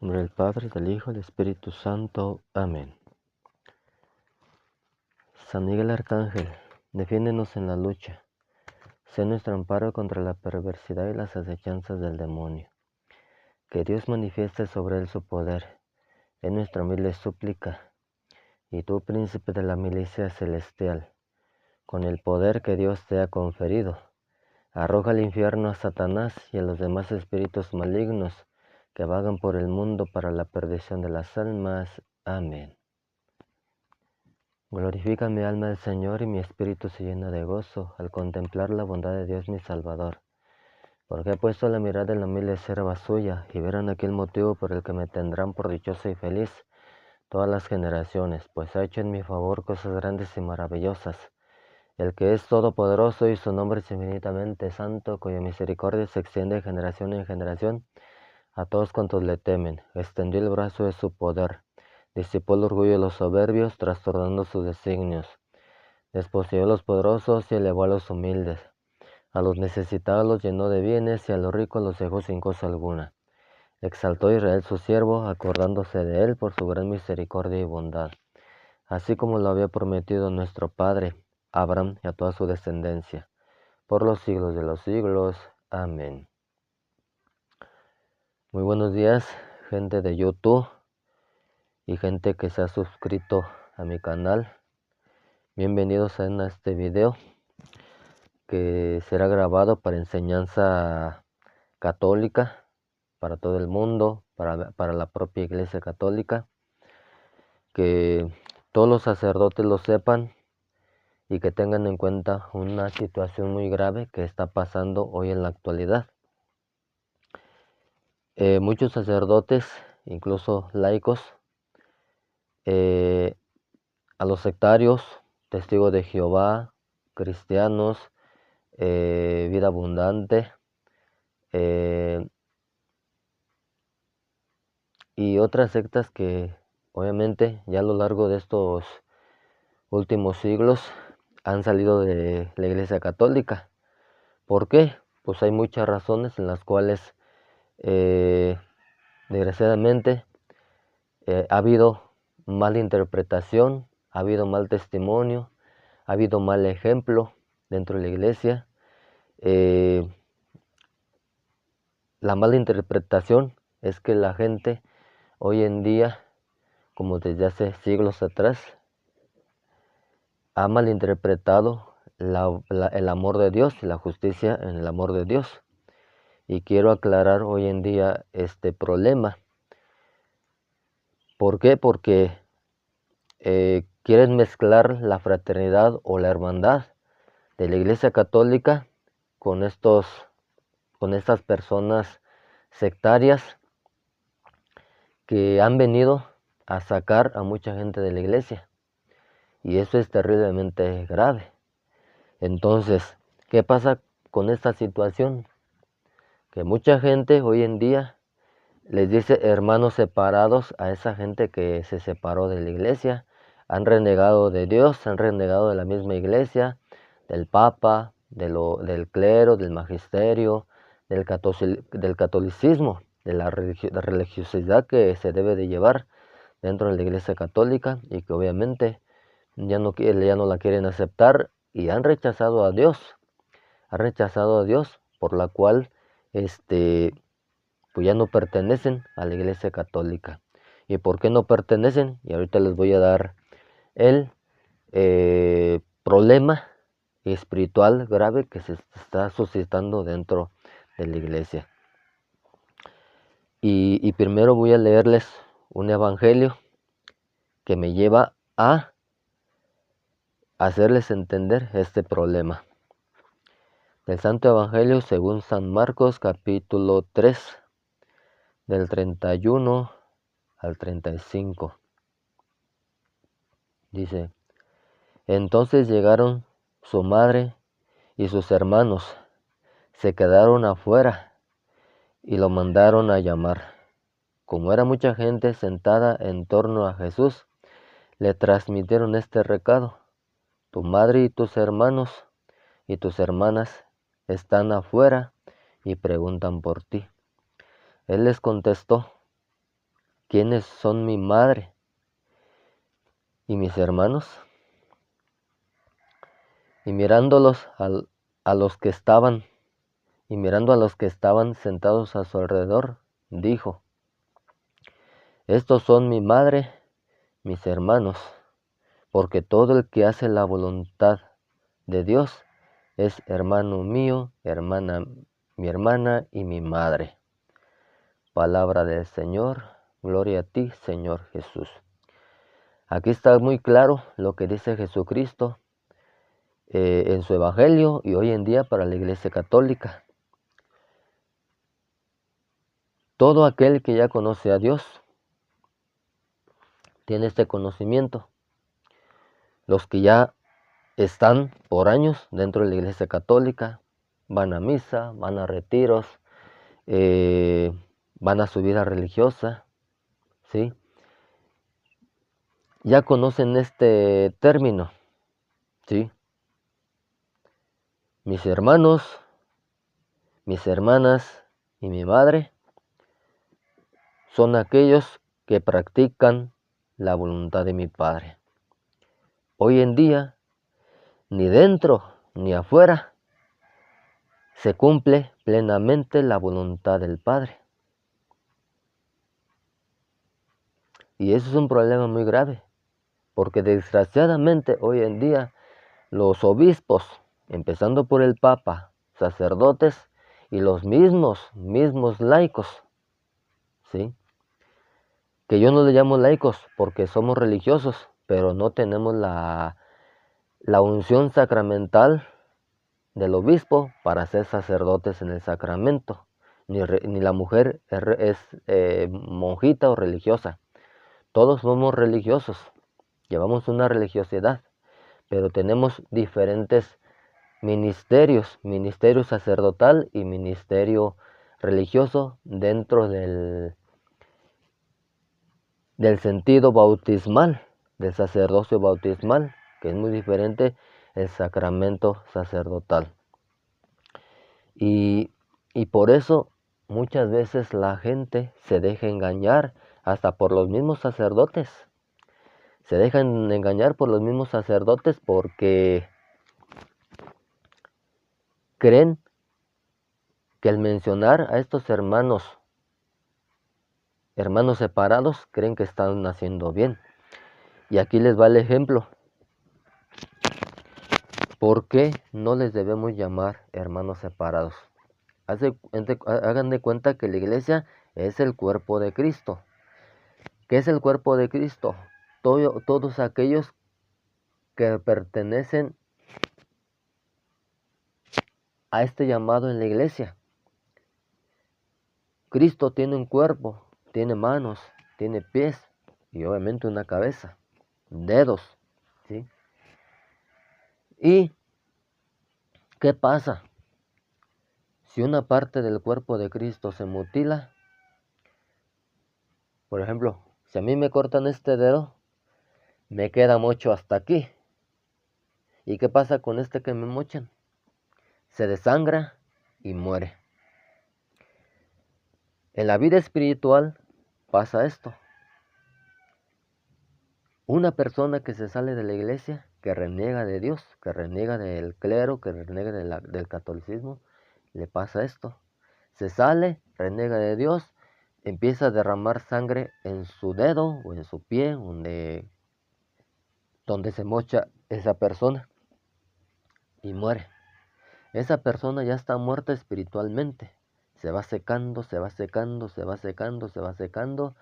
En nombre del Padre, del Hijo y del Espíritu Santo. Amén. San Miguel Arcángel, defiéndenos en la lucha. Sé nuestro amparo contra la perversidad y las acechanzas del demonio. Que Dios manifieste sobre él su poder. Es nuestra humilde súplica. Y tú, príncipe de la milicia celestial, con el poder que Dios te ha conferido, arroja al infierno a Satanás y a los demás espíritus malignos que vagan por el mundo para la perdición de las almas. Amén. Glorifica mi alma al Señor y mi espíritu se llena de gozo al contemplar la bondad de Dios mi Salvador, porque he puesto la mirada en la humilde sierva suya y verán aquel motivo por el que me tendrán por dichoso y feliz todas las generaciones, pues ha hecho en mi favor cosas grandes y maravillosas. El que es todopoderoso y su nombre es infinitamente santo, cuya misericordia se extiende de generación en generación a todos cuantos le temen. Extendió el brazo de su poder, disipó el orgullo de los soberbios, trastornando sus designios. Desposeyó a los poderosos y elevó a los humildes. A los necesitados los llenó de bienes y a los ricos los dejó sin cosa alguna. Exaltó a Israel su siervo, acordándose de él por su gran misericordia y bondad, así como lo había prometido nuestro padre Abraham y a toda su descendencia, por los siglos de los siglos. Amén. Muy buenos días, gente de YouTube y gente que se ha suscrito a mi canal. Bienvenidos a este video que será grabado para enseñanza católica, para todo el mundo, para la propia Iglesia Católica, que todos los sacerdotes lo sepan y que tengan en cuenta una situación muy grave que está pasando hoy en la actualidad. Muchos sacerdotes, incluso laicos, a los sectarios, testigos de Jehová, cristianos, vida abundante, y otras sectas que obviamente ya a lo largo de estos últimos siglos han salido de la Iglesia Católica. ¿Por qué? Pues hay muchas razones en las cuales desgraciadamente ha habido mala interpretación, ha habido mal testimonio, ha habido mal ejemplo dentro de la Iglesia. La mala interpretación es que la gente hoy en día, como desde hace siglos atrás, ha malinterpretado el amor de Dios y la justicia en el amor de Dios. Y quiero aclarar hoy en día este problema. ¿Por qué? Porque quieren mezclar la fraternidad o la hermandad de la Iglesia Católica con estas personas sectarias que han venido a sacar a mucha gente de la iglesia, y eso es terriblemente grave. Entonces, ¿qué pasa con esta situación? Que mucha gente hoy en día les dice hermanos separados a esa gente que se separó de la iglesia, han renegado de Dios, han renegado de la misma iglesia, del Papa, del clero, del magisterio, del catolicismo, de la religiosidad que se debe de llevar dentro de la Iglesia Católica, y que obviamente ya no la quieren aceptar, y han rechazado a Dios, por la cual pues ya no pertenecen a la Iglesia Católica. ¿Y por qué no pertenecen? Y ahorita les voy a dar el problema espiritual grave que se está suscitando dentro de la iglesia. Y primero voy a leerles un evangelio que me lleva a hacerles entender este problema. Del Santo Evangelio según San Marcos, capítulo 3, del 31 al 35. Dice: entonces llegaron su madre y sus hermanos, se quedaron afuera y lo mandaron a llamar. Como era mucha gente sentada en torno a Jesús, le transmitieron este recado: tu madre y tus hermanos y tus hermanas están afuera y preguntan por ti. Él les contestó: ¿quiénes son mi madre y mis hermanos? Y mirándolos a los que estaban, y mirando a los que estaban sentados a su alrededor, dijo: estos son mi madre, mis hermanos, porque todo el que hace la voluntad de Dios es hermano mío, mi hermana y mi madre. Palabra del Señor, gloria a ti, Señor Jesús. Aquí está muy claro lo que dice Jesucristo en su Evangelio y hoy en día para la Iglesia Católica. Todo aquel que ya conoce a Dios tiene este conocimiento. Los que ya están por años dentro de la Iglesia Católica, van a misa, van a retiros, van a su vida religiosa, ¿sí? Ya conocen este término, ¿sí? Mis hermanos, mis hermanas y mi madre son aquellos que practican la voluntad de mi Padre. Hoy en día, ni dentro ni afuera, se cumple plenamente la voluntad del Padre. Y eso es un problema muy grave, porque desgraciadamente hoy en día los obispos, empezando por el Papa, sacerdotes y los mismos laicos, ¿sí? Que yo no le llamo laicos porque somos religiosos, pero no tenemos la unción sacramental del obispo para ser sacerdotes en el sacramento, ni la mujer es monjita o religiosa. Todos somos religiosos, llevamos una religiosidad, pero tenemos diferentes ministerios, ministerio sacerdotal y ministerio religioso dentro del sentido bautismal, del sacerdocio bautismal, que es muy diferente el sacramento sacerdotal. Y por eso muchas veces la gente se deja engañar hasta por los mismos sacerdotes. Se dejan engañar por los mismos sacerdotes porque creen que al mencionar a estos hermanos separados, creen que están haciendo bien. Y aquí les va el ejemplo. ¿Por qué no les debemos llamar hermanos separados? Hagan de cuenta que la iglesia es el cuerpo de Cristo. ¿Qué es el cuerpo de Cristo? Todos aquellos que pertenecen a este llamado en la iglesia. Cristo tiene un cuerpo, tiene manos, tiene pies y obviamente una cabeza, dedos, ¿sí? ¿Y qué pasa? Si una parte del cuerpo de Cristo se mutila, por ejemplo, si a mí me cortan este dedo, me queda mocho hasta aquí. ¿Y qué pasa con este que me mochan? Se desangra y muere. En la vida espiritual pasa esto. Una persona que se sale de la iglesia, que reniega de Dios, que reniega del clero, que reniega del catolicismo, le pasa esto. Se sale, reniega de Dios, empieza a derramar sangre en su dedo o en su pie, donde se mocha esa persona y muere. Esa persona ya está muerta espiritualmente. Se va secando, se va secando, se va secando, se va secando,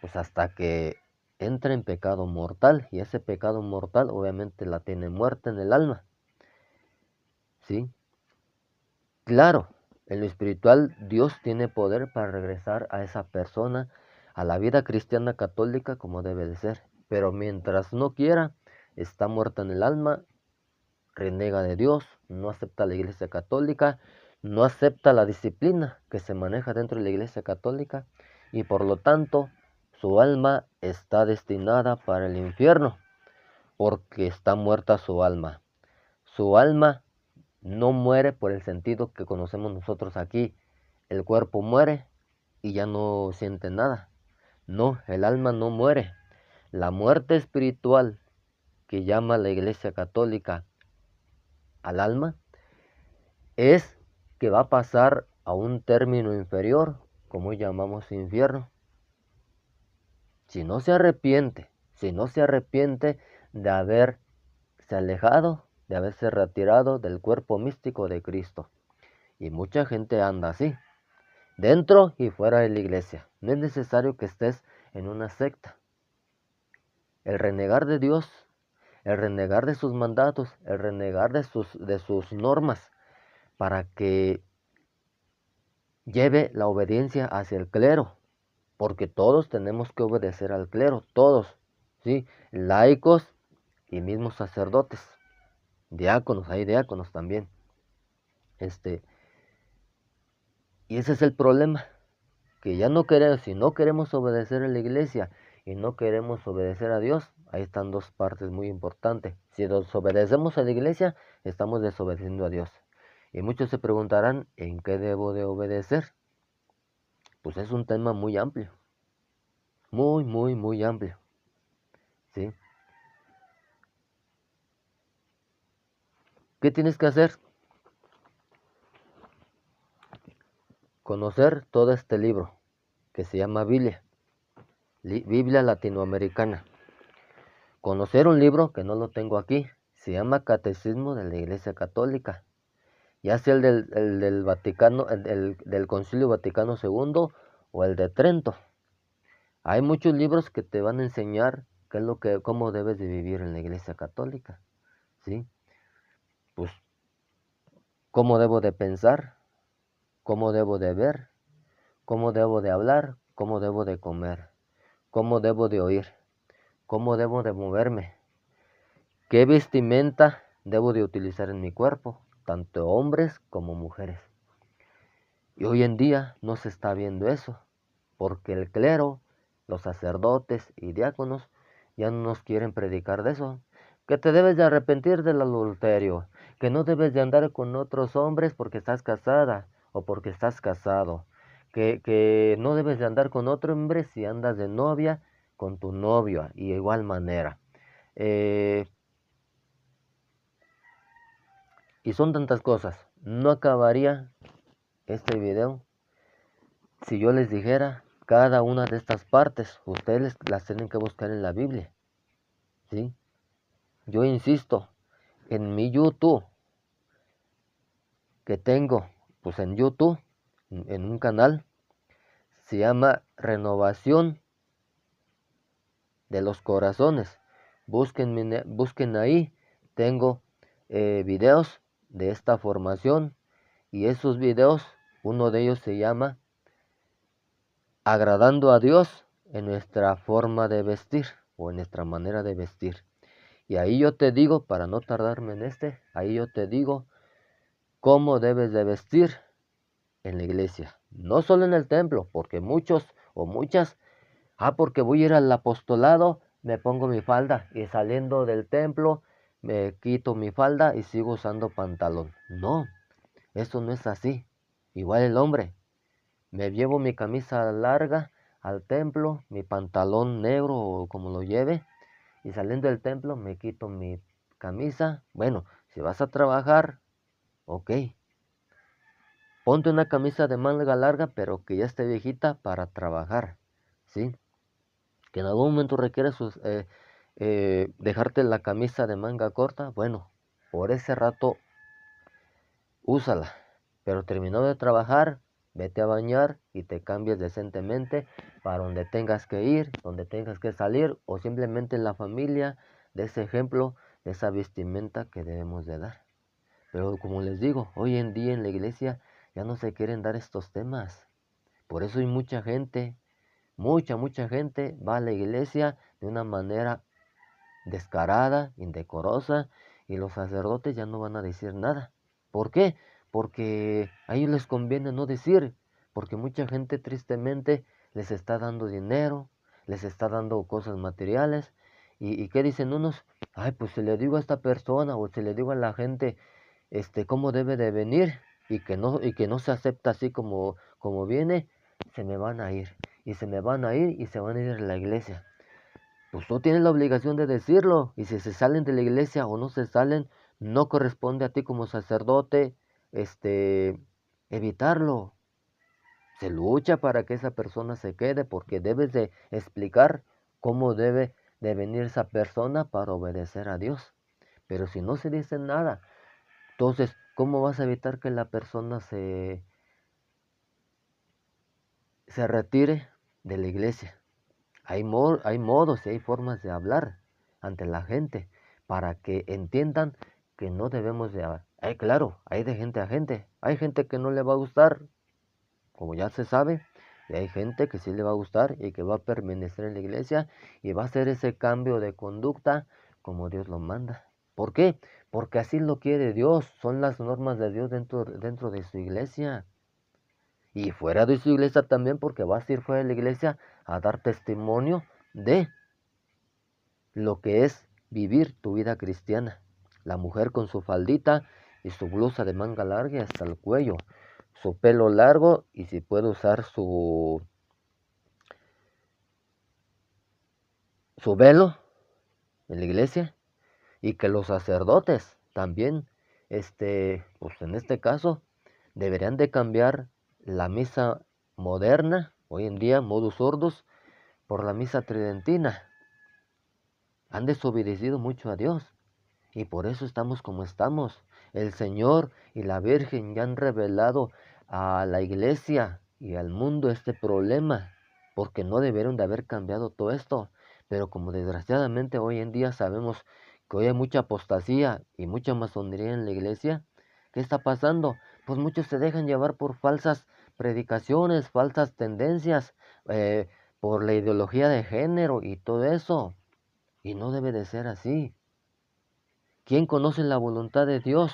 pues hasta que entra en pecado mortal. Y ese pecado mortal obviamente la tiene muerta en el alma. ¿Sí? Claro, en lo espiritual Dios tiene poder para regresar a esa persona a la vida cristiana católica como debe de ser. Pero mientras no quiera, está muerta en el alma, renega de Dios, no acepta la iglesia católica, no acepta la disciplina que se maneja dentro de la iglesia católica y por lo tanto su alma está destinada para el infierno porque está muerta su alma. Su alma no muere por el sentido que conocemos nosotros aquí. El cuerpo muere y ya no siente nada. No, el alma no muere. La muerte espiritual que llama la Iglesia Católica al alma es que va a pasar a un término inferior, como llamamos infierno. Si no se arrepiente, si no se arrepiente de haberse alejado, de haberse retirado del cuerpo místico de Cristo. Y mucha gente anda así, dentro y fuera de la iglesia. No es necesario que estés en una secta. El renegar de Dios, el renegar de sus mandatos, el renegar de sus normas, para que lleve la obediencia hacia el clero, porque todos tenemos que obedecer al clero, todos, ¿sí? Laicos y mismos sacerdotes, diáconos, hay diáconos también. Y ese es el problema, que ya no queremos, si no queremos obedecer a la iglesia y no queremos obedecer a Dios, ahí están dos partes muy importantes. Si desobedecemos a la iglesia, estamos desobedeciendo a Dios. Y muchos se preguntarán, ¿en qué debo de obedecer? Pues es un tema muy amplio, muy, muy, muy amplio, ¿sí? ¿Qué tienes que hacer? Conocer todo este libro, que se llama Biblia, Biblia latinoamericana. Conocer un libro que no lo tengo aquí, se llama Catecismo de la Iglesia Católica, ya sea el del Vaticano, del Concilio Vaticano II o el de Trento. Hay muchos libros que te van a enseñar cómo debes de vivir en la Iglesia Católica, ¿sí? Pues, cómo debo de pensar, cómo debo de ver, cómo debo de hablar, cómo debo de comer, cómo debo de oír, cómo debo de moverme, qué vestimenta debo de utilizar en mi cuerpo, tanto hombres como mujeres. Y hoy en día no se está viendo eso, porque el clero, los sacerdotes y diáconos ya no nos quieren predicar de eso. Que te debes de arrepentir del adulterio, que no debes de andar con otros hombres porque estás casada o porque estás casado, que no debes de andar con otro hombre si andas de novia con tu novio, y de igual manera. Y son tantas cosas. No acabaría este video si yo les dijera cada una de estas partes. Ustedes las tienen que buscar en la Biblia, ¿sí? Yo insisto, en mi YouTube, que tengo, pues en YouTube, en un canal, se llama Renovación de los Corazones. Busquen ahí, tengo videos de esta formación, y esos videos, uno de ellos se llama Agradando a Dios en nuestra forma de vestir o en nuestra manera de vestir. Y ahí yo te digo, para no tardarme en ahí yo te digo cómo debes de vestir en la iglesia. No solo en el templo, porque muchos o muchas, porque voy a ir al apostolado, me pongo mi falda y saliendo del templo me quito mi falda y sigo usando pantalón. No, eso no es así. Igual el hombre. Me llevo mi camisa larga al templo, mi pantalón negro o como lo lleve, y saliendo del templo me quito mi camisa. Bueno, si vas a trabajar, ok, ponte una camisa de manga larga, pero que ya esté viejita para trabajar, ¿sí? Que en algún momento requieres dejarte la camisa de manga corta, bueno, por ese rato úsala, pero terminó de trabajar, vete a bañar y te cambies decentemente para donde tengas que ir, donde tengas que salir, o simplemente en la familia, de ese ejemplo, de esa vestimenta que debemos de dar. Pero como les digo, hoy en día en la iglesia ya no se quieren dar estos temas. Por eso hay mucha gente, mucha gente va a la iglesia de una manera descarada, indecorosa, y los sacerdotes ya no van a decir nada. ¿Por qué? Porque a ellos les conviene no decir, porque mucha gente tristemente les está dando dinero, les está dando cosas materiales, y ¿qué dicen unos? Ay, pues si le digo a esta persona o si le digo a la gente cómo debe de venir y que no se acepta así como viene, se me van a ir. y se me van a ir y se van a ir a la iglesia. Pues tú tienes la obligación de decirlo, y si se salen de la iglesia o no se salen, no corresponde a ti como sacerdote, evitarlo. Se lucha para que esa persona se quede, porque debes de explicar cómo debe de venir esa persona para obedecer a Dios. Pero si no se dice nada, entonces, ¿cómo vas a evitar que la persona se retire de la iglesia? Hay modos y hay formas de hablar ante la gente para que entiendan que no debemos de... claro, hay de gente a gente. Hay gente que no le va a gustar, como ya se sabe, y hay gente que sí le va a gustar y que va a permanecer en la iglesia y va a hacer ese cambio de conducta como Dios lo manda. ¿Por qué? Porque así lo quiere Dios. Son las normas de Dios dentro de su iglesia. Y fuera de su iglesia también, porque vas a ir fuera de la iglesia a dar testimonio de lo que es vivir tu vida cristiana. La mujer con su faldita y su blusa de manga larga hasta el cuello, su pelo largo y si puede usar su velo en la iglesia, y que los sacerdotes también, pues en este caso, deberían de cambiar la misa moderna, hoy en día, modus ordos, por la misa tridentina. Han desobedecido mucho a Dios y por eso estamos como estamos. El Señor y la Virgen ya han revelado a la iglesia y al mundo este problema, porque no debieron de haber cambiado todo esto. Pero como desgraciadamente hoy en día sabemos que hoy hay mucha apostasía y mucha masonería en la iglesia, ¿qué está pasando? Pues muchos se dejan llevar por falsas predicaciones, falsas tendencias, eh, por la ideología de género y todo eso. Y no debe de ser así. ¿Quién conoce la voluntad de Dios?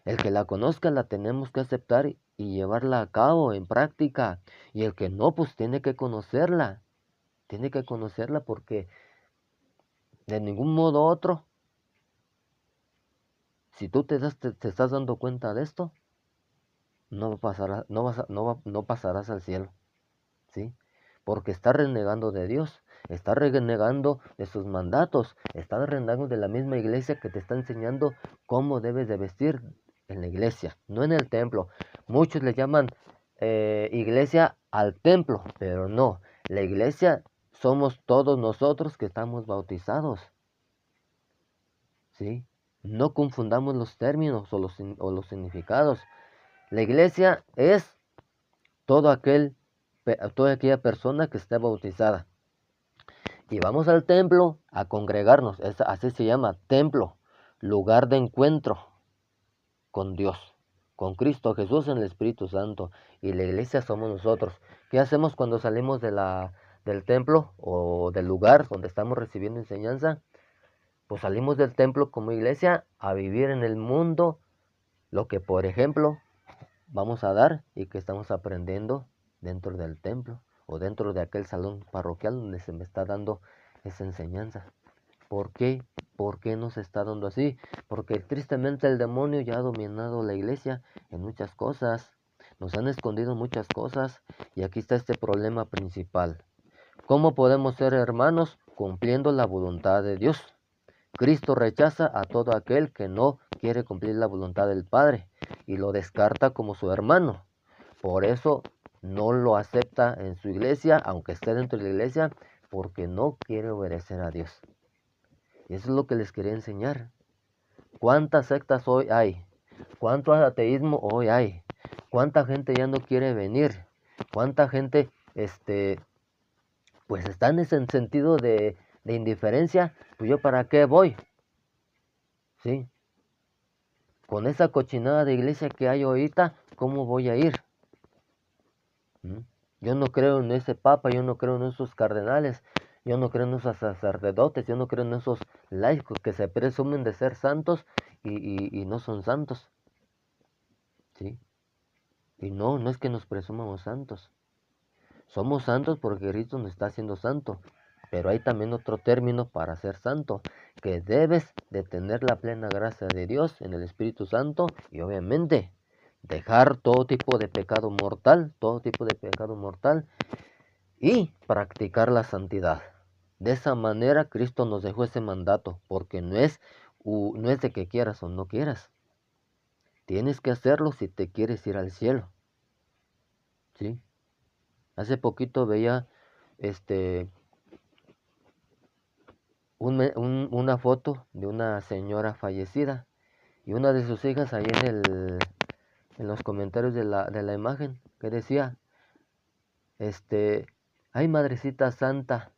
El que la conozca la tenemos que aceptar y llevarla a cabo en práctica. Y el que no, pues tiene que conocerla. Tiene que conocerla porque de ningún modo otro, si tú te estás dando cuenta de esto, no pasarás al cielo. ¿Sí? Porque está renegando de Dios, está renegando de sus mandatos, está renegando de la misma iglesia que te está enseñando cómo debes de vestir en la iglesia, no en el templo. Muchos le llaman iglesia al templo, pero no, la iglesia somos todos nosotros que estamos bautizados, ¿sí? No confundamos los términos o los significados. La iglesia es todo toda aquella persona que esté bautizada. Y vamos al templo a congregarnos, así se llama, templo, lugar de encuentro con Dios, con Cristo Jesús en el Espíritu Santo. Y la iglesia somos nosotros. ¿Qué hacemos cuando salimos del templo o del lugar donde estamos recibiendo enseñanza? Pues salimos del templo como iglesia a vivir en el mundo lo que, por ejemplo, vamos a dar y que estamos aprendiendo dentro del templo o dentro de aquel salón parroquial donde se me está dando esa enseñanza. ¿Por qué? ¿Por qué nos está dando así? Porque tristemente el demonio ya ha dominado la iglesia en muchas cosas. Nos han escondido muchas cosas y aquí está este problema principal. ¿Cómo podemos ser hermanos cumpliendo la voluntad de Dios? Cristo rechaza a todo aquel que no quiere cumplir la voluntad del Padre y lo descarta como su hermano. Por eso no lo acepta en su iglesia, aunque esté dentro de la iglesia, porque no quiere obedecer a Dios. Y eso es lo que les quería enseñar. ¿Cuántas sectas hoy hay? ¿Cuánto ateísmo hoy hay? ¿Cuánta gente ya no quiere venir? ¿Cuánta gente pues está en ese sentido de indiferencia? Pues yo para qué voy, ¿sí? Con esa cochinada de iglesia que hay ahorita, ¿cómo voy a ir? ¿Mm? Yo no creo en ese papa, yo no creo en esos cardenales, yo no creo en esos sacerdotes, yo no creo en esos laicos que se presumen de ser santos y no son santos, ¿sí? Y no es que nos presumamos santos. Somos santos porque Cristo nos está haciendo santo. Pero hay también otro término para ser santo, que debes de tener la plena gracia de Dios en el Espíritu Santo y obviamente dejar todo tipo de pecado mortal, y practicar la santidad. De esa manera Cristo nos dejó ese mandato, porque no es de que quieras o no quieras. Tienes que hacerlo si te quieres ir al cielo. ¿Sí? Hace poquito veía este, una foto de una señora fallecida y una de sus hijas ahí en los comentarios de la imagen que decía, ay madrecita santa,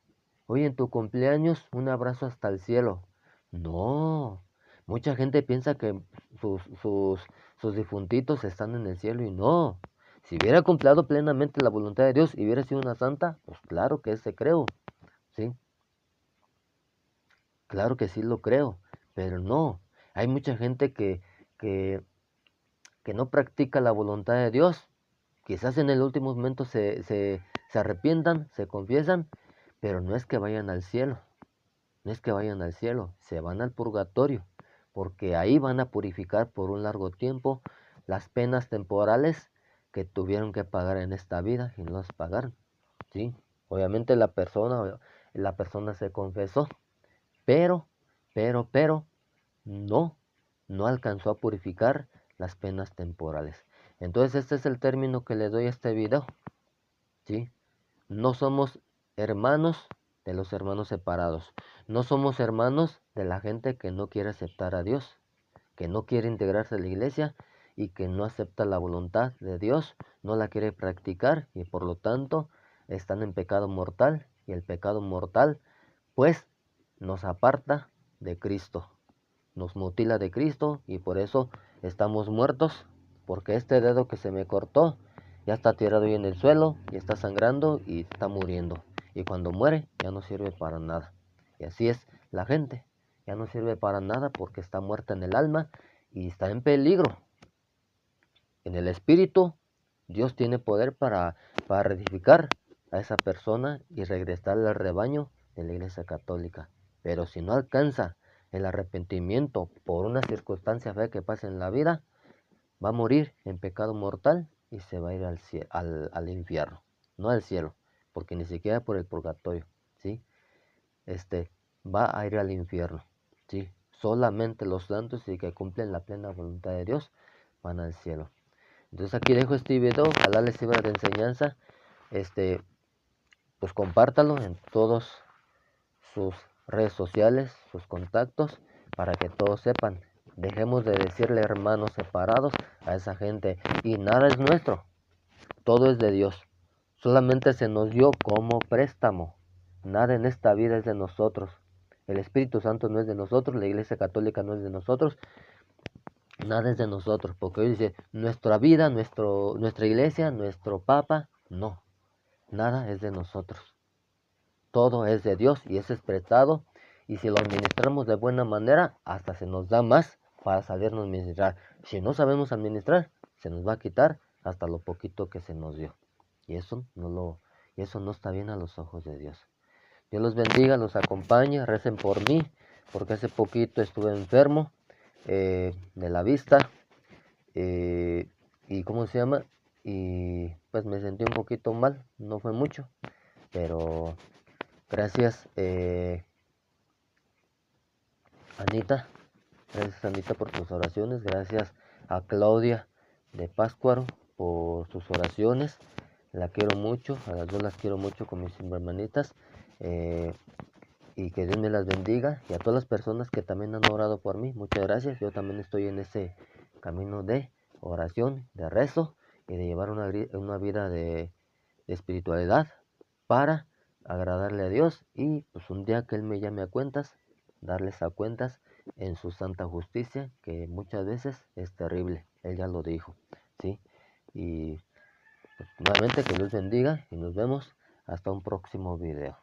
hoy en tu cumpleaños un abrazo hasta el cielo. No, mucha gente piensa que sus difuntitos están en el cielo y no. Si hubiera cumplido plenamente la voluntad de Dios y hubiera sido una santa, pues claro que ese creo, ¿sí? Claro que sí lo creo, pero no. Hay mucha gente que, que no practica la voluntad de Dios. Quizás en el último momento se arrepientan, se confiesan, pero no es que vayan al cielo. No es que vayan al cielo, se van al purgatorio, porque ahí van a purificar por un largo tiempo las penas temporales que tuvieron que pagar en esta vida y no las pagaron. ¿Sí? Obviamente la persona se confesó, pero, pero, no, no alcanzó a purificar las penas temporales. Entonces este es el término que le doy a este video, ¿sí? No somos hermanos de los hermanos separados. No somos hermanos de la gente que no quiere aceptar a Dios, que no quiere integrarse a la iglesia y que no acepta la voluntad de Dios, no la quiere practicar y por lo tanto están en pecado mortal y el pecado mortal pues nos aparta de Cristo, nos mutila de Cristo y por eso estamos muertos, porque este dedo que se me cortó ya está tirado ahí en el suelo y está sangrando y está muriendo. Y cuando muere ya no sirve para nada. Y así es la gente, ya no sirve para nada porque está muerta en el alma y está en peligro. En el espíritu, Dios tiene poder para rectificar a esa persona y regresarle al rebaño de la Iglesia Católica. Pero si no alcanza el arrepentimiento por una circunstancia fea que pasa en la vida, va a morir en pecado mortal y se va a ir al infierno, no al cielo, porque ni siquiera por el purgatorio, ¿sí? Va a ir al infierno, ¿sí? Solamente los santos y que cumplen la plena voluntad de Dios van al cielo. Entonces aquí dejo este video, ojalá les sirva de enseñanza, pues compártalo en todos sus redes sociales, sus contactos, para que todos sepan. Dejemos de decirle hermanos separados a esa gente. Y nada es nuestro, todo es de Dios. Solamente se nos dio como préstamo. Nada en esta vida es de nosotros. El Espíritu Santo no es de nosotros, la Iglesia Católica no es de nosotros. Nada es de nosotros, porque hoy dice, nuestra vida, nuestra iglesia, nuestro papa, no. Nada es de nosotros. Todo es de Dios y es prestado y si lo administramos de buena manera, hasta se nos da más para sabernos administrar. Si no sabemos administrar, se nos va a quitar hasta lo poquito que se nos dio. Y eso no está bien a los ojos de Dios. Dios los bendiga, los acompañe, recen por mí, porque hace poquito estuve enfermo de la vista y ¿cómo se llama? Y pues me sentí un poquito mal, no fue mucho, pero gracias Anita, gracias Anita por tus oraciones, gracias a Claudia de Páscuaro por sus oraciones, la quiero mucho, a las dos las quiero mucho con mis hermanitas, y que Dios me las bendiga y a todas las personas que también han orado por mí, muchas gracias, yo también estoy en ese camino de oración, de rezo y de llevar una vida de espiritualidad para agradarle a Dios y pues un día que Él me llame a cuentas, darles a cuentas en su santa justicia, que muchas veces es terrible, Él ya lo dijo, ¿sí? Y pues, nuevamente que Dios bendiga y nos vemos hasta un próximo video.